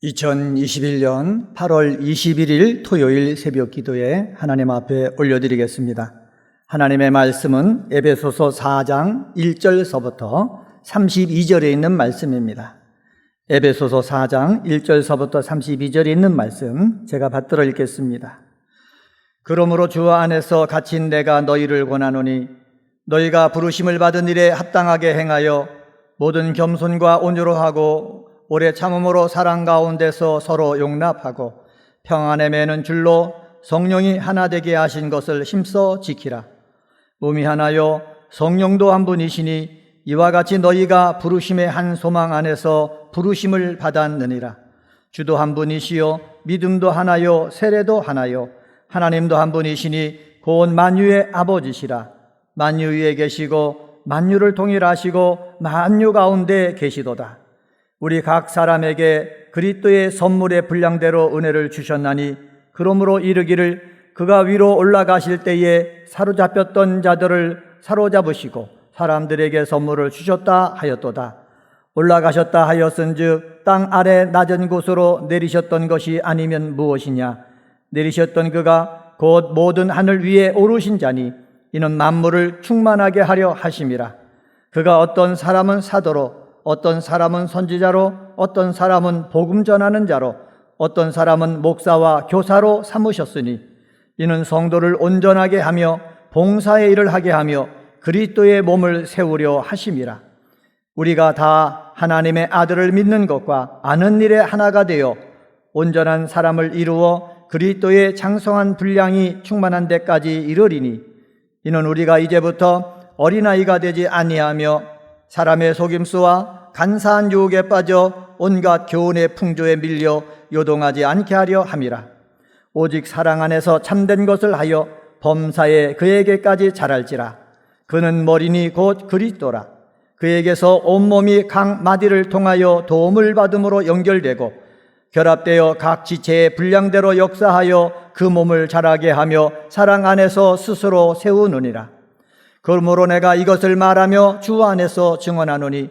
2021년 8월 21일 토요일 새벽 기도에 하나님 앞에 올려드리겠습니다. 하나님의 말씀은 에베소서 4장 1절서부터 32절에 있는 말씀입니다. 에베소서 4장 1절서부터 32절에 있는 말씀 제가 받들어 읽겠습니다. 그러므로 주 안에서 갇힌 내가 너희를 권하노니 너희가 부르심을 받은 일에 합당하게 행하여 모든 겸손과 온유로 하고 오래 참음으로 사랑 가운데서 서로 용납하고 평안에 매는 줄로 성령이 하나 되게 하신 것을 힘써 지키라. 몸이 하나요 성령도 한 분이시니 이와 같이 너희가 부르심의 한 소망 안에서 부르심을 받았느니라. 주도 한 분이시요 믿음도 하나요 세례도 하나요 하나님도 한 분이시니 곧 만유의 아버지시라. 만유 위에 계시고 만유를 통일하시고 만유 가운데 계시도다. 우리 각 사람에게 그리스도의 선물의 분량대로 은혜를 주셨나니 그러므로 이르기를 그가 위로 올라가실 때에 사로잡혔던 자들을 사로잡으시고 사람들에게 선물을 주셨다 하였도다. 올라가셨다 하였은즉 땅 아래 낮은 곳으로 내리셨던 것이 아니면 무엇이냐. 내리셨던 그가 곧 모든 하늘 위에 오르신 자니 이는 만물을 충만하게 하려 하심이라. 그가 어떤 사람은 사도로 어떤 사람은 선지자로 어떤 사람은 복음 전하는 자로 어떤 사람은 목사와 교사로 삼으셨으니 이는 성도를 온전하게 하며 봉사의 일을 하게 하며 그리스도의 몸을 세우려 하심이라. 우리가 다 하나님의 아들을 믿는 것과 아는 일에 하나가 되어 온전한 사람을 이루어 그리스도의 장성한 분량이 충만한 데까지 이르리니 이는 우리가 이제부터 어린아이가 되지 아니하며 사람의 속임수와 간사한 유혹에 빠져 온갖 교훈의 풍조에 밀려 요동하지 않게 하려 함이라. 오직 사랑 안에서 참된 것을 하여 범사에 그에게까지 자랄지라. 그는 머리니 곧 그리스도라. 그에게서 온몸이 각 마디를 통하여 도움을 받음으로 연결되고 결합되어 각 지체의 분량대로 역사하여 그 몸을 자라게 하며 사랑 안에서 스스로 세우느니라. 그러므로 내가 이것을 말하며 주 안에서 증언하노니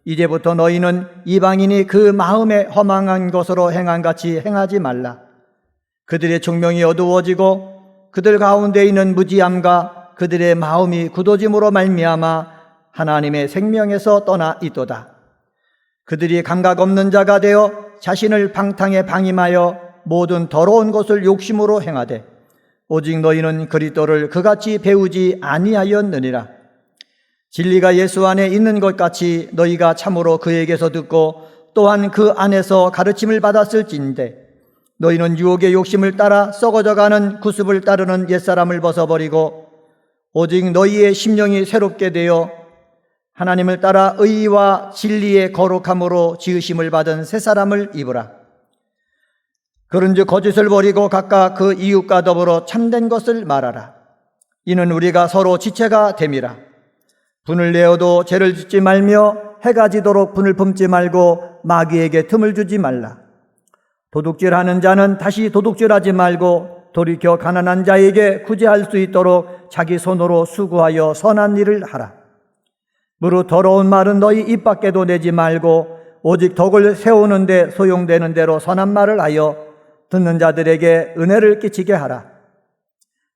이제부터 너희는 이방인이 그 마음에 허망한 것으로 행한같이 행하지 말라. 그들의 총명이 어두워지고 그들 가운데 있는 무지함과 그들의 마음이 굳어짐으로 말미암아 하나님의 생명에서 떠나 있도다. 그들이 감각 없는 자가 되어 자신을 방탕에 방임하여 모든 더러운 것을 욕심으로 행하되 오직 너희는 그리스도를 그같이 배우지 아니하였느니라. 진리가 예수 안에 있는 것 같이 너희가 참으로 그에게서 듣고 또한 그 안에서 가르침을 받았을진데 너희는 유혹의 욕심을 따라 썩어져가는 구습을 따르는 옛사람을 벗어버리고 오직 너희의 심령이 새롭게 되어 하나님을 따라 의와 진리의 거룩함으로 지으심을 받은 새 사람을 입으라. 그런즉 거짓을 버리고 각각 그 이웃과 더불어 참된 것을 말하라. 이는 우리가 서로 지체가 됨이라. 분을 내어도 죄를 짓지 말며 해가 지도록 분을 품지 말고 마귀에게 틈을 주지 말라. 도둑질하는 자는 다시 도둑질하지 말고 돌이켜 가난한 자에게 구제할 수 있도록 자기 손으로 수고하여 선한 일을 하라. 무릇 더러운 말은 너희 입 밖에도 내지 말고 오직 덕을 세우는 데 소용되는 대로 선한 말을 하여 듣는 자들에게 은혜를 끼치게 하라.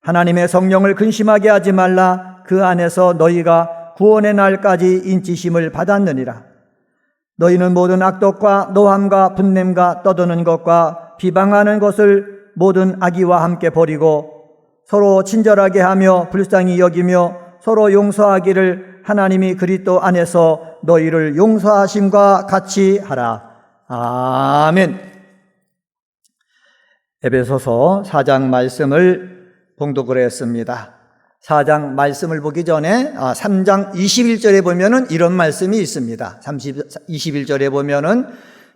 하나님의 성령을 근심하게 하지 말라. 그 안에서 너희가 구원의 날까지 인치심을 받았느니라. 너희는 모든 악독과 노함과 분냄과 떠드는 것과 비방하는 것을 모든 악의와 함께 버리고 서로 친절하게 하며 불쌍히 여기며 서로 용서하기를 하나님이 그리스도 안에서 너희를 용서하심과 같이 하라. 아멘. 에베소서 4장 말씀을 봉독을 했습니다. 4장 말씀을 보기 전에 3장 21절에 보면은 이런 말씀이 있습니다. 21절에 보면은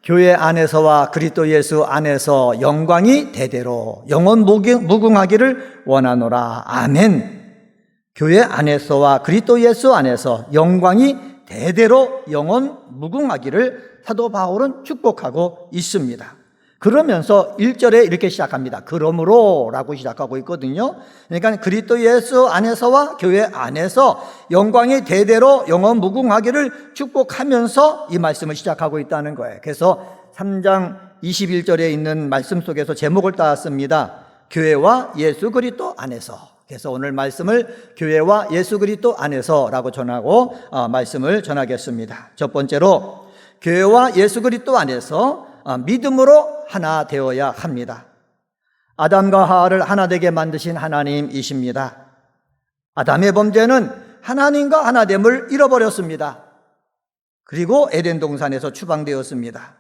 교회 안에서와 그리스도 예수 안에서 영광이 대대로 영원 무궁하기를 원하노라. 아멘. 교회 안에서와 그리스도 예수 안에서 영광이 대대로 영원 무궁하기를 사도 바울은 축복하고 있습니다. 그러면서 1절에 이렇게 시작합니다. 그러므로 라고 시작하고 있거든요. 그러니까 그리스도 예수 안에서와 교회 안에서 영광이 대대로 영원 무궁하기를 축복하면서 이 말씀을 시작하고 있다는 거예요. 그래서 3장 21절에 있는 말씀 속에서 제목을 따왔습니다. 교회와 예수 그리스도 안에서. 그래서 오늘 말씀을 교회와 예수 그리스도 안에서라고 전하고 말씀을 전하겠습니다. 첫 번째로 교회와 예수 그리스도 안에서 믿음으로 하나 되어야 합니다. 아담과 하와를 하나 되게 만드신 하나님이십니다. 아담의 범죄는 하나님과 하나됨을 잃어버렸습니다. 그리고 에덴 동산에서 추방되었습니다.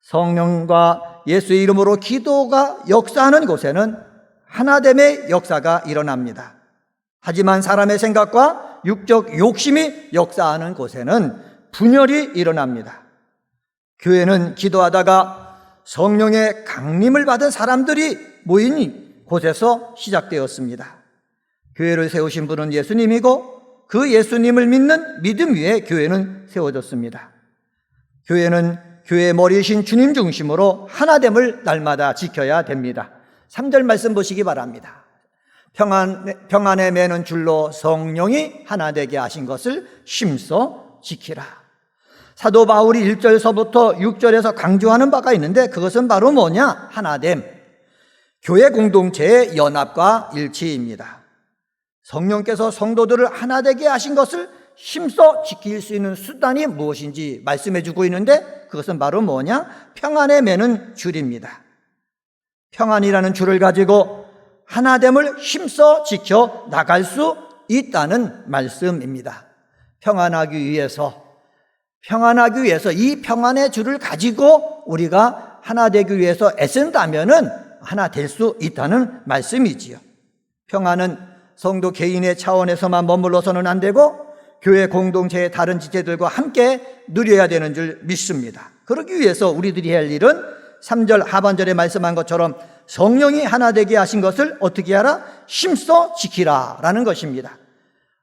성령과 예수의 이름으로 기도가 역사하는 곳에는 하나됨의 역사가 일어납니다. 하지만 사람의 생각과 육적 욕심이 역사하는 곳에는 분열이 일어납니다. 교회는 기도하다가 성령의 강림을 받은 사람들이 모인 곳에서 시작되었습니다. 교회를 세우신 분은 예수님이고 그 예수님을 믿는 믿음 위에 교회는 세워졌습니다. 교회는 교회의 머리이신 주님 중심으로 하나됨을 날마다 지켜야 됩니다. 3절 말씀 보시기 바랍니다. 평안에 매는 줄로 성령이 하나 되게 하신 것을 힘써 지키라. 사도 바울이 1절서부터 6절에서 강조하는 바가 있는데 그것은 바로 뭐냐? 하나됨, 교회 공동체의 연합과 일치입니다. 성령께서 성도들을 하나 되게 하신 것을 힘써 지킬 수 있는 수단이 무엇인지 말씀해 주고 있는데 그것은 바로 뭐냐? 평안에 매는 줄입니다. 평안이라는 줄을 가지고 하나됨을 힘써 지켜 나갈 수 있다는 말씀입니다. 평안하기 위해서 이 평안의 줄을 가지고 우리가 하나 되기 위해서 애쓴다면은 하나 될 수 있다는 말씀이지요. 평안은 성도 개인의 차원에서만 머물러서는 안 되고 교회 공동체의 다른 지체들과 함께 누려야 되는 줄 믿습니다. 그러기 위해서 우리들이 할 일은 3절 하반절에 말씀한 것처럼 성령이 하나 되게 하신 것을 어떻게 하라? 힘써 지키라 라는 것입니다.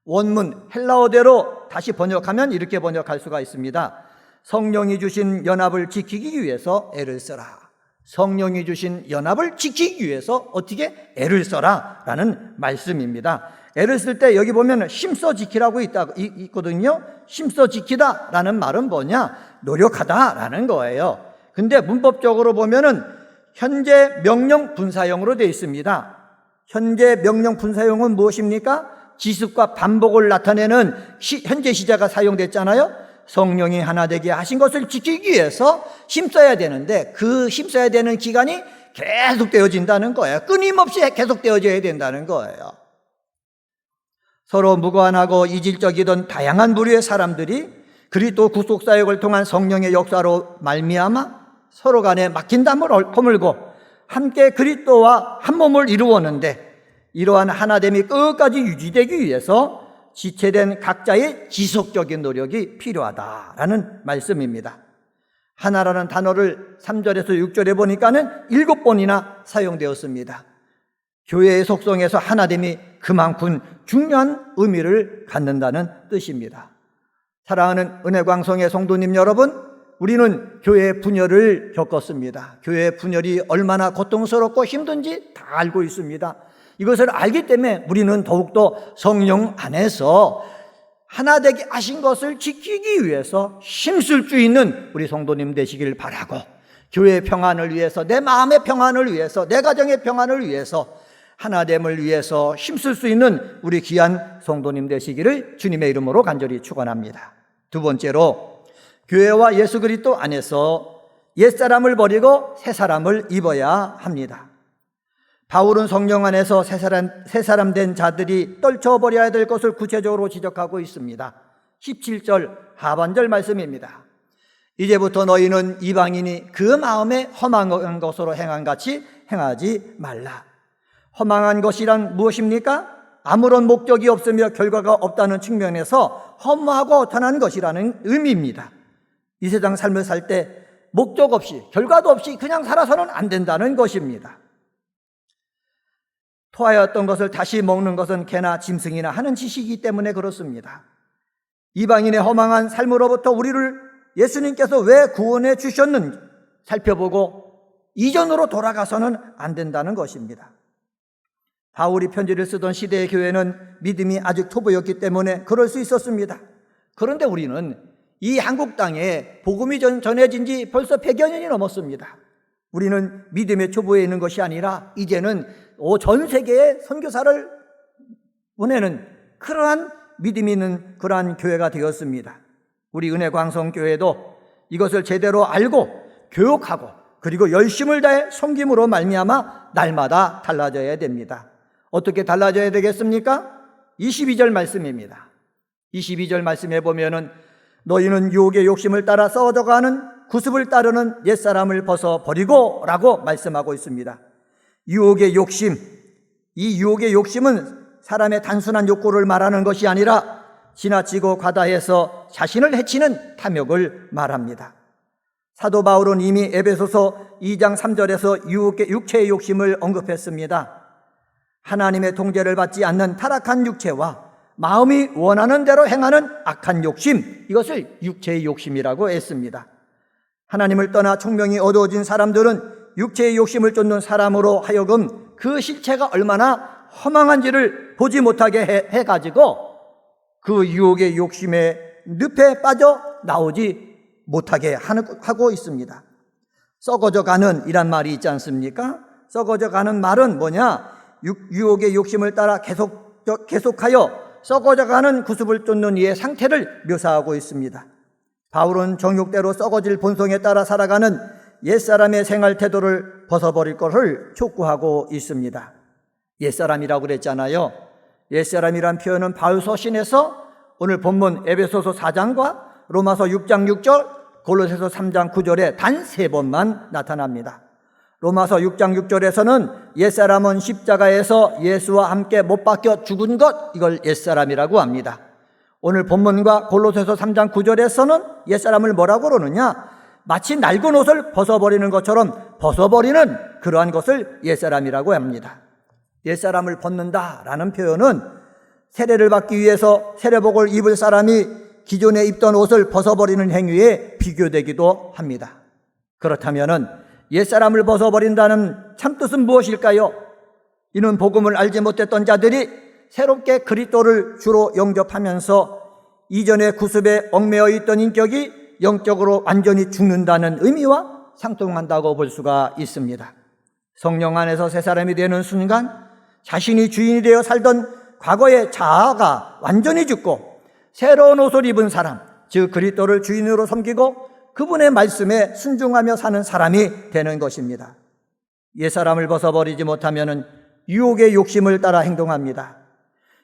원문 헬라어대로 다시 번역하면 이렇게 번역할 수가 있습니다. 성령이 주신 연합을 지키기 위해서 애를 써라. 성령이 주신 연합을 지키기 위해서 어떻게 애를 써라 라는 말씀입니다. 애를 쓸 때 여기 보면 힘써 지키라고 있거든요. 힘써 지키다 라는 말은 뭐냐? 노력하다 라는 거예요. 근데 문법적으로 보면은 현재 명령 분사형으로 되어 있습니다. 현재 명령 분사형은 무엇입니까? 지속과 반복을 나타내는 현재 시제가 사용됐잖아요. 성령이 하나 되게 하신 것을 지키기 위해서 힘써야 되는데 그 힘써야 되는 기간이 계속되어진다는 거예요. 끊임없이 계속되어져야 된다는 거예요. 서로 무관하고 이질적이던 다양한 부류의 사람들이 그리스도 구속사역을 통한 성령의 역사로 말미암아 서로 간에 막힌 담을 허물고 함께 그리스도와 한 몸을 이루었는데 이러한 하나됨이 끝까지 유지되기 위해서 지체된 각자의 지속적인 노력이 필요하다라는 말씀입니다. 하나라는 단어를 3절에서 6절에 보니까는 7번이나 사용되었습니다. 교회의 속성에서 하나됨이 그만큼 중요한 의미를 갖는다는 뜻입니다. 사랑하는 은혜광성의 성도님 여러분, 우리는 교회 분열을 겪었습니다. 교회 분열이 얼마나 고통스럽고 힘든지 다 알고 있습니다. 이것을 알기 때문에 우리는 더욱더 성령 안에서 하나 되게 하신 것을 지키기 위해서 힘쓸 수 있는 우리 성도님 되시길 바라고, 교회의 평안을 위해서, 내 마음의 평안을 위해서, 내 가정의 평안을 위해서, 하나됨을 위해서 힘쓸 수 있는 우리 귀한 성도님 되시기를 주님의 이름으로 간절히 축원합니다. 두 번째로, 교회와 예수 그리스도 안에서 옛사람을 버리고 새사람을 입어야 합니다. 바울은 성령 안에서 새사람 된 자들이 떨쳐버려야 될 것을 구체적으로 지적하고 있습니다. 17절 하반절 말씀입니다. 이제부터 너희는 이방인이 그 마음에 허망한 것으로 행한 같이 행하지 말라. 허망한 것이란 무엇입니까? 아무런 목적이 없으며 결과가 없다는 측면에서 허무하고 허탄한 것이라는 의미입니다. 이 세상 삶을 살 때 목적 없이, 결과도 없이 그냥 살아서는 안 된다는 것입니다. 토하였던 것을 다시 먹는 것은 개나 짐승이나 하는 짓이기 때문에 그렇습니다. 이방인의 허망한 삶으로부터 우리를 예수님께서 왜 구원해 주셨는지 살펴보고 이전으로 돌아가서는 안 된다는 것입니다. 바울이 편지를 쓰던 시대의 교회는 믿음이 아직 초보였기 때문에 그럴 수 있었습니다. 그런데 우리는 이 한국 땅에 복음이 전해진 지 벌써 100여 년이 넘었습니다. 우리는 믿음의 초보에 있는 것이 아니라 이제는 전 세계에 선교사를 보내는 그러한 믿음이 있는 그러한 교회가 되었습니다. 우리 은혜광성교회도 이것을 제대로 알고 교육하고 그리고 열심을 다해 섬김으로 말미암아 날마다 달라져야 됩니다. 어떻게 달라져야 되겠습니까? 22절 말씀입니다. 22절 말씀에 보면은 너희는 유혹의 욕심을 따라 썩어져가는 구습을 따르는 옛사람을 벗어버리고 라고 말씀하고 있습니다. 유혹의 욕심, 이 유혹의 욕심은 사람의 단순한 욕구를 말하는 것이 아니라 지나치고 과다해서 자신을 해치는 탐욕을 말합니다. 사도 바울은 이미 에베소서 2장 3절에서 육체의 욕심을 언급했습니다. 하나님의 통제를 받지 않는 타락한 육체와 마음이 원하는 대로 행하는 악한 욕심, 이것을 육체의 욕심이라고 했습니다. 하나님을 떠나 총명이 어두워진 사람들은 육체의 욕심을 쫓는 사람으로 하여금 그 실체가 얼마나 허망한지를 보지 못하게 해가지고 그 유혹의 욕심의 늪에 빠져 나오지 못하게 하고 있습니다. 썩어져 가는 이란 말이 있지 않습니까? 썩어져 가는 말은 뭐냐? 유혹의 욕심을 따라 계속하여 썩어져 가는 구습을 쫓는 이의 상태를 묘사하고 있습니다. 바울은 정욕대로 썩어질 본성에 따라 살아가는 옛사람의 생활 태도를 벗어버릴 것을 촉구하고 있습니다. 옛사람이라고 그랬잖아요. 옛사람이란 표현은 바울 서신에서 오늘 본문 에베소서 4장과 로마서 6장 6절, 골로새서 3장 9절에 단 3번만 나타납니다. 로마서 6장 6절에서는 옛사람은 십자가에서 예수와 함께 못 박혀 죽은 것, 이걸 옛사람이라고 합니다. 오늘 본문과 골로새서 3장 9절에서는 옛사람을 뭐라고 그러느냐? 마치 낡은 옷을 벗어버리는 것처럼 벗어버리는 그러한 것을 옛사람이라고 합니다. 옛사람을 벗는다라는 표현은 세례를 받기 위해서 세례복을 입을 사람이 기존에 입던 옷을 벗어버리는 행위에 비교되기도 합니다. 그렇다면은 옛사람을 벗어버린다는 참뜻은 무엇일까요? 이는 복음을 알지 못했던 자들이 새롭게 그리스도를 주로 영접하면서 이전의 구습에 얽매여 있던 인격이 영적으로 완전히 죽는다는 의미와 상통한다고 볼 수가 있습니다. 성령 안에서 새 사람이 되는 순간 자신이 주인이 되어 살던 과거의 자아가 완전히 죽고 새로운 옷을 입은 사람, 즉 그리스도를 주인으로 섬기고 그분의 말씀에 순종하며 사는 사람이 되는 것입니다. 옛사람을 벗어버리지 못하면 유혹의 욕심을 따라 행동합니다.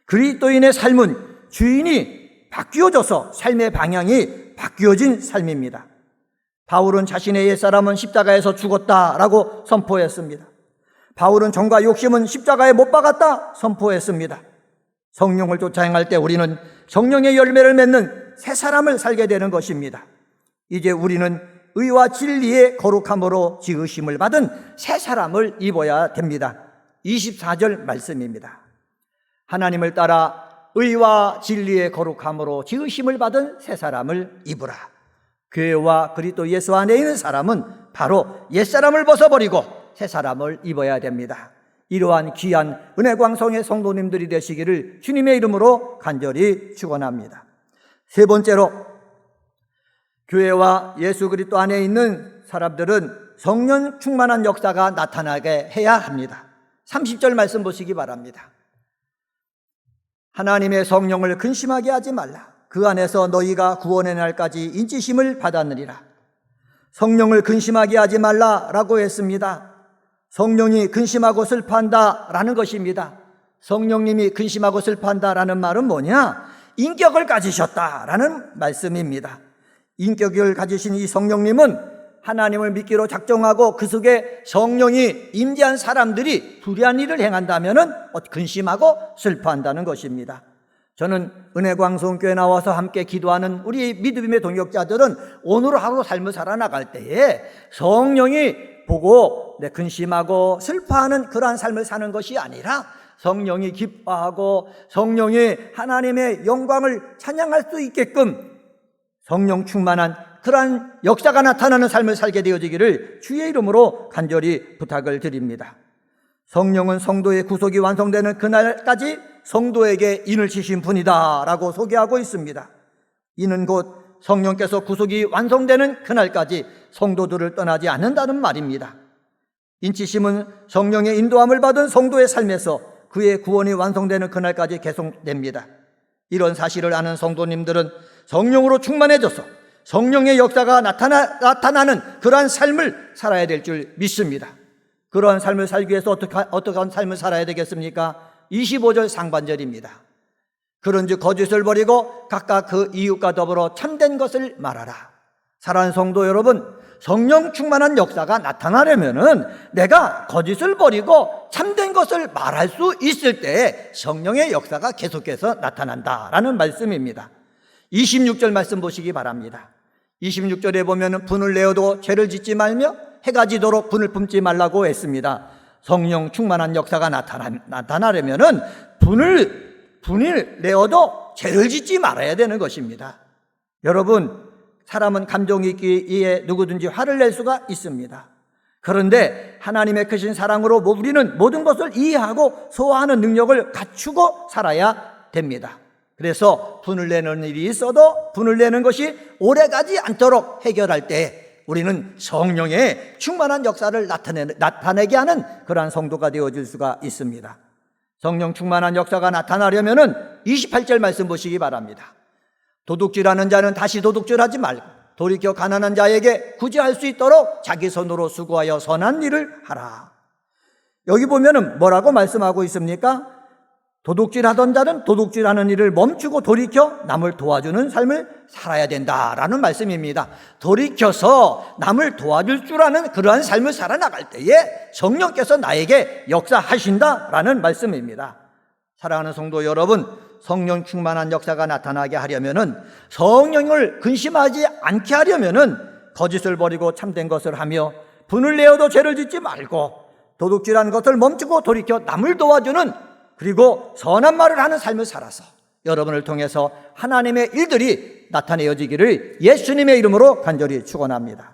그리스도인의 삶은 주인이 바뀌어져서 삶의 방향이 바뀌어진 삶입니다. 바울은 자신의 옛사람은 십자가에서 죽었다라고 선포했습니다. 바울은 정과 욕심은 십자가에 못 박았다 선포했습니다. 성령을 쫓아 행할 때 우리는 성령의 열매를 맺는 새 사람을 살게 되는 것입니다. 이제 우리는 의와 진리의 거룩함으로 지으심을 받은 새 사람을 입어야 됩니다. 24절 말씀입니다. 하나님을 따라 의와 진리의 거룩함으로 지으심을 받은 새 사람을 입으라. 교회와 그리스도 예수 안에 있는 사람은 바로 옛사람을 벗어버리고 새 사람을 입어야 됩니다. 이러한 귀한 은혜광성의 성도님들이 되시기를 주님의 이름으로 간절히 축원합니다. 세 번째로, 교회와 예수 그리스도 안에 있는 사람들은 성령 충만한 역사가 나타나게 해야 합니다. 30절 말씀 보시기 바랍니다. 하나님의 성령을 근심하게 하지 말라. 그 안에서 너희가 구원의 날까지 인치심을 받았느니라. 성령을 근심하게 하지 말라라고 했습니다. 성령이 근심하고 슬퍼한다라는 것입니다. 성령님이 근심하고 슬퍼한다라는 말은 뭐냐? 인격을 가지셨다라는 말씀입니다. 인격을 가지신 이 성령님은 하나님을 믿기로 작정하고 그 속에 성령이 임재한 사람들이 불의한 일을 행한다면 근심하고 슬퍼한다는 것입니다. 저는 은혜광성교회 나와서 함께 기도하는 우리 믿음의 동역자들은 오늘 하루 삶을 살아나갈 때에 성령이 보고 근심하고 슬퍼하는 그러한 삶을 사는 것이 아니라 성령이 기뻐하고 성령이 하나님의 영광을 찬양할 수 있게끔 성령 충만한 그러한 역사가 나타나는 삶을 살게 되어지기를 주의 이름으로 간절히 부탁을 드립니다. 성령은 성도의 구속이 완성되는 그날까지 성도에게 인을 치신 분이다 라고 소개하고 있습니다. 이는 곧 성령께서 구속이 완성되는 그날까지 성도들을 떠나지 않는다는 말입니다. 인치심은 성령의 인도함을 받은 성도의 삶에서 그의 구원이 완성되는 그날까지 계속됩니다. 이런 사실을 아는 성도님들은 성령으로 충만해져서 성령의 역사가 나타나는 그러한 삶을 살아야 될 줄 믿습니다. 그러한 삶을 살기 위해서 어떠한 삶을 살아야 되겠습니까? 25절 상반절입니다. 그런즉 거짓을 버리고 각각 그 이웃과 더불어 참된 것을 말하라. 사랑하는 성도 여러분, 성령 충만한 역사가 나타나려면은 내가 거짓을 버리고 참된 것을 말할 수 있을 때 성령의 역사가 계속해서 나타난다라는 말씀입니다. 26절 말씀 보시기 바랍니다. 26절에 보면 분을 내어도 죄를 짓지 말며 해가 지도록 분을 품지 말라고 했습니다. 성령 충만한 역사가 나타나려면은 분을 내어도 죄를 짓지 말아야 되는 것입니다. 여러분, 사람은 감정이 있기에 누구든지 화를 낼 수가 있습니다. 그런데 하나님의 크신 사랑으로 우리는 모든 것을 이해하고 소화하는 능력을 갖추고 살아야 됩니다. 그래서 분을 내는 일이 있어도 분을 내는 것이 오래가지 않도록 해결할 때 우리는 성령의 충만한 역사를 나타내게 하는 그러한 성도가 되어질 수가 있습니다. 성령 충만한 역사가 나타나려면은 28절 말씀 보시기 바랍니다. 도둑질하는 자는 다시 도둑질하지 말고 돌이켜 가난한 자에게 구제할 수 있도록 자기 손으로 수고하여 선한 일을 하라. 여기 보면은 뭐라고 말씀하고 있습니까? 도둑질하던 자는 도둑질하는 일을 멈추고 돌이켜 남을 도와주는 삶을 살아야 된다라는 말씀입니다. 돌이켜서 남을 도와줄 줄 아는 그러한 삶을 살아나갈 때에 성령께서 나에게 역사하신다라는 말씀입니다. 사랑하는 성도 여러분, 성령 충만한 역사가 나타나게 하려면은, 성령을 근심하지 않게 하려면은 거짓을 버리고 참된 것을 하며 분을 내어도 죄를 짓지 말고 도둑질하는 것을 멈추고 돌이켜 남을 도와주는, 그리고 선한 말을 하는 삶을 살아서 여러분을 통해서 하나님의 일들이 나타내어지기를 예수님의 이름으로 간절히 축원합니다.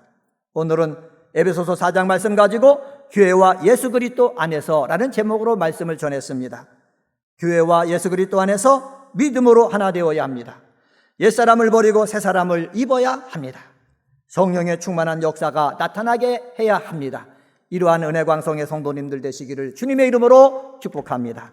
오늘은 에베소서 4장 말씀 가지고 교회와 예수 그리스도 안에서라는 제목으로 말씀을 전했습니다. 교회와 예수 그리스도 안에서 믿음으로 하나 되어야 합니다. 옛사람을 버리고 새사람을 입어야 합니다. 성령의 충만한 역사가 나타나게 해야 합니다. 이러한 은혜광성의 성도님들 되시기를 주님의 이름으로 축복합니다.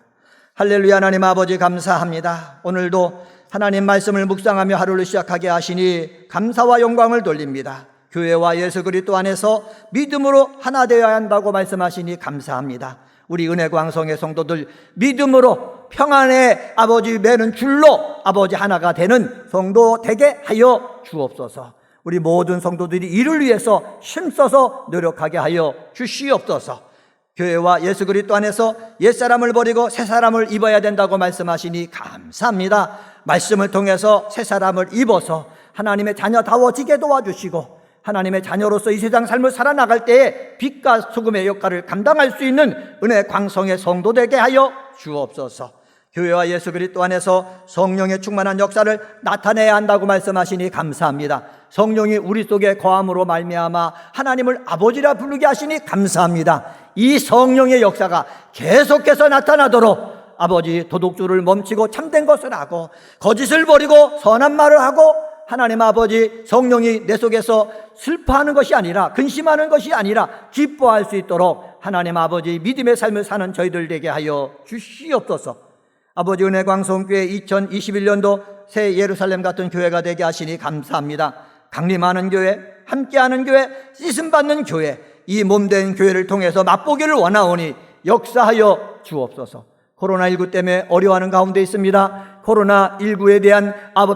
할렐루야. 하나님 아버지 감사합니다. 오늘도 하나님 말씀을 묵상하며 하루를 시작하게 하시니 감사와 영광을 돌립니다. 교회와 예수 그리스도 안에서 믿음으로 하나 되어야 한다고 말씀하시니 감사합니다. 우리 은혜광성의 성도들 믿음으로 평안의 아버지 매는 줄로 아버지 하나가 되는 성도 되게 하여 주옵소서. 우리 모든 성도들이 이를 위해서 힘써서 노력하게 하여 주시옵소서. 교회와 예수 그리스도 안에서 옛사람을 버리고 새사람을 입어야 된다고 말씀하시니 감사합니다. 말씀을 통해서 새사람을 입어서 하나님의 자녀다워지게 도와주시고 하나님의 자녀로서 이 세상 삶을 살아나갈 때에 빛과 소금의 역할을 감당할 수 있는 은혜 광성의 성도 되게 하여 주옵소서. 교회와 예수 그리스도 안에서 성령의 충만한 역사를 나타내야 한다고 말씀하시니 감사합니다. 성령이 우리 속에 거함으로 말미암아 하나님을 아버지라 부르게 하시니 감사합니다. 이 성령의 역사가 계속해서 나타나도록 아버지 도둑질을 멈추고 참된 것을 하고 거짓을 버리고 선한 말을 하고 하나님 아버지 성령이 내 속에서 슬퍼하는 것이 아니라 근심하는 것이 아니라 기뻐할 수 있도록 하나님 아버지 믿음의 삶을 사는 저희들 되게 하여 주시옵소서. 아버지 은혜광성교회 2021년도 새 예루살렘 같은 교회가 되게 하시니 감사합니다. 강림하는 교회, 함께하는 교회, 씻음받는 교회, 이 몸된 교회를 통해서 맛보기를 원하오니 역사하여 주옵소서. 코로나19 때문에 어려워하는 가운데 있습니다. 코로나19에 대한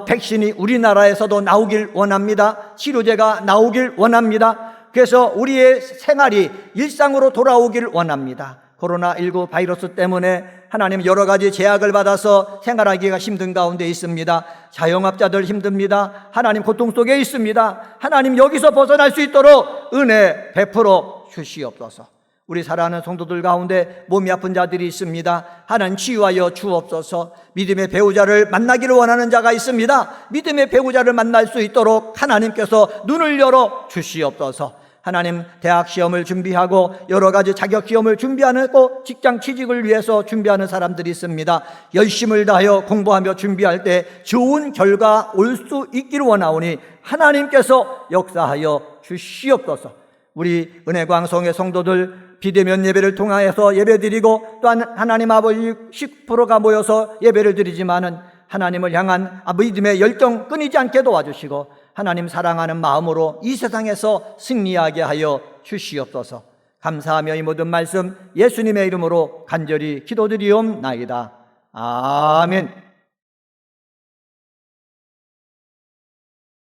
백신이 우리나라에서도 나오길 원합니다. 치료제가 나오길 원합니다. 그래서 우리의 생활이 일상으로 돌아오길 원합니다. 코로나19 바이러스 때문에 하나님 여러 가지 제약을 받아서 생활하기가 힘든 가운데 있습니다. 자영업자들 힘듭니다. 하나님 고통 속에 있습니다. 하나님 여기서 벗어날 수 있도록 은혜 베풀어 주시옵소서. 우리 사랑하는 성도들 가운데 몸이 아픈 자들이 있습니다. 하나님 치유하여 주옵소서. 믿음의 배우자를 만나기를 원하는 자가 있습니다. 믿음의 배우자를 만날 수 있도록 하나님께서 눈을 열어 주시옵소서. 하나님, 대학 시험을 준비하고 여러 가지 자격 시험을 준비하고 직장 취직을 위해서 준비하는 사람들이 있습니다. 열심을 다하여 공부하며 준비할 때 좋은 결과 올 수 있기를 원하오니 하나님께서 역사하여 주시옵소서. 우리 은혜광성의 성도들 비대면 예배를 통하여서 예배드리고 또한 하나님 아버지 10%가 모여서 예배를 드리지만은 하나님을 향한 믿음의 열정 끊이지 않게 도와주시고 하나님 사랑하는 마음으로 이 세상에서 승리하게 하여 주시옵소서. 감사하며 이 모든 말씀 예수님의 이름으로 간절히 기도드리옵나이다. 아멘.